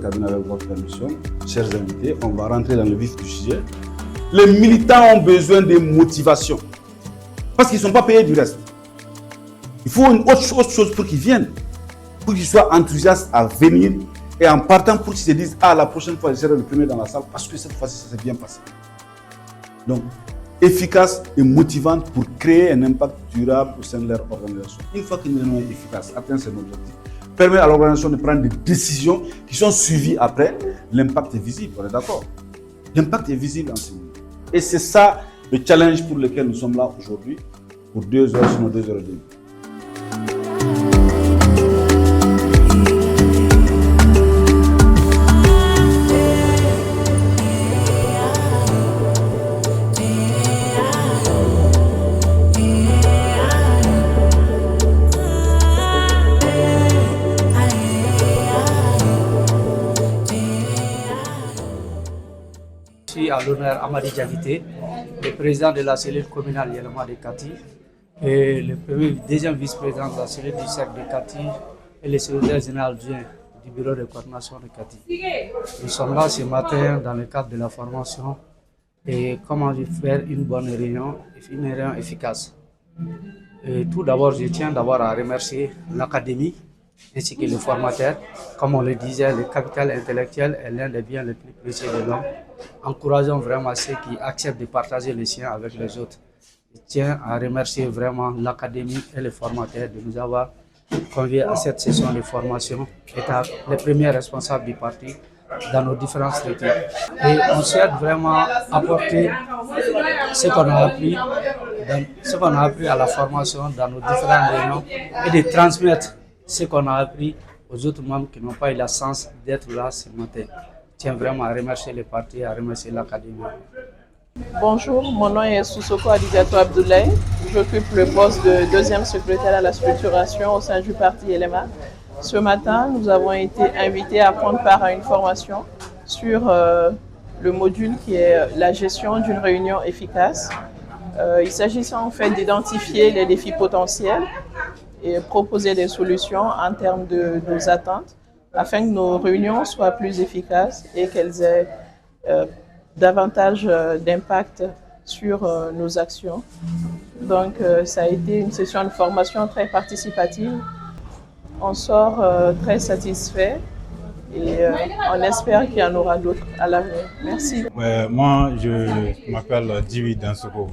cabinet avec votre permission, chers invités. On va rentrer dans le vif du sujet. Les militants ont besoin de motivation. Parce qu'ils ne sont pas payés du reste. Il faut une autre chose pour qu'ils viennent. Pour qu'ils soient enthousiastes à venir. Et en partant pour qu'ils se disent, ah, la prochaine fois, je serai le premier dans la salle parce que cette fois-ci, ça s'est bien passé. Donc, efficace et motivante pour créer un impact durable au sein de leur organisation. Une fois qu'une réunion est efficace, atteint son objectif, permet à l'organisation de prendre des décisions qui sont suivies après, l'impact est visible, on est d'accord? L'impact est visible en ce moment. Et c'est ça le challenge pour lequel nous sommes là aujourd'hui, pour 2 heures, sinon 2 heures et demie. Je suis à l'honneur Amadi Diakité, le président de la cellule communale Yelema de Kati et le deuxième vice-président de la cellule du cercle de Kati et le secrétaire général du bureau de coordination de Kati. Nous sommes là ce matin dans le cadre de la formation et comment faire une bonne réunion efficace. Et tout d'abord, je tiens à remercier l'académie ainsi que le formateur. Comme on le disait, le capital intellectuel est l'un des biens les plus précieux de l'homme. Encourageons vraiment ceux qui acceptent de partager les siens avec les autres. Je tiens à remercier vraiment l'académie et les formateurs de nous avoir conviés à cette session de formation, étant les premiers responsables du parti dans nos différentes structures. Et on souhaite vraiment apporter ce qu'on a appris à la formation dans nos différentes réunions et de transmettre ce qu'on a appris aux autres membres qui n'ont pas eu la chance d'être là ce matin. Je tiens vraiment à remercier les partis, à remercier l'académie. Bonjour, mon nom est Soussoko Adigato Abdoulaye. J'occupe le poste de deuxième secrétaire à la structuration au sein du parti Yelema. Ce matin, nous avons été invités à prendre part à une formation sur le module qui est la gestion d'une réunion efficace. Il s'agissait en fait d'identifier les défis potentiels et proposer des solutions en termes de nos attentes afin que nos réunions soient plus efficaces et qu'elles aient davantage d'impact sur nos actions. Donc ça a été une session de formation très participative. On sort très satisfait et on espère qu'il y en aura d'autres à l'avenir. Merci. Moi, je m'appelle Djibi Dansoko,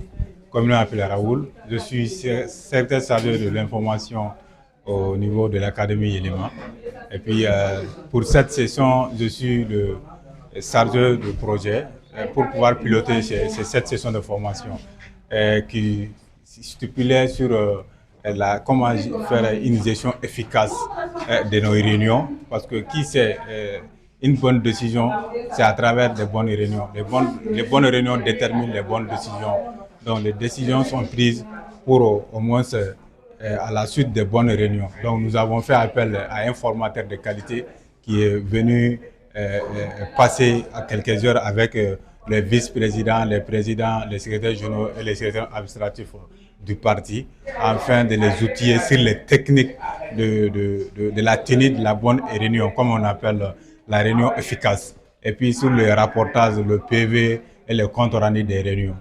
comme on appelle Raoul. Je suis secrétaire chargé de l'information au niveau de l'Académie Yelema. Et puis, pour cette session, je suis le chargé de projet pour pouvoir piloter cette session de formation qui stipulait sur comment faire une gestion efficace de nos réunions. Parce que qui sait, une bonne décision, c'est à travers des bonnes réunions. Les bonnes réunions déterminent les bonnes décisions. Donc, les décisions sont prises pour au moins à la suite des bonnes réunions. Donc nous avons fait appel à un formateur de qualité qui est venu passer à quelques heures avec les vice-présidents, les présidents, les secrétaires généraux et les secrétaires administratifs du parti, afin de les outiller sur les techniques de la tenue de la bonne réunion, comme on appelle la réunion efficace. Et puis sur le rapportage, le PV et le compte rendu des réunions.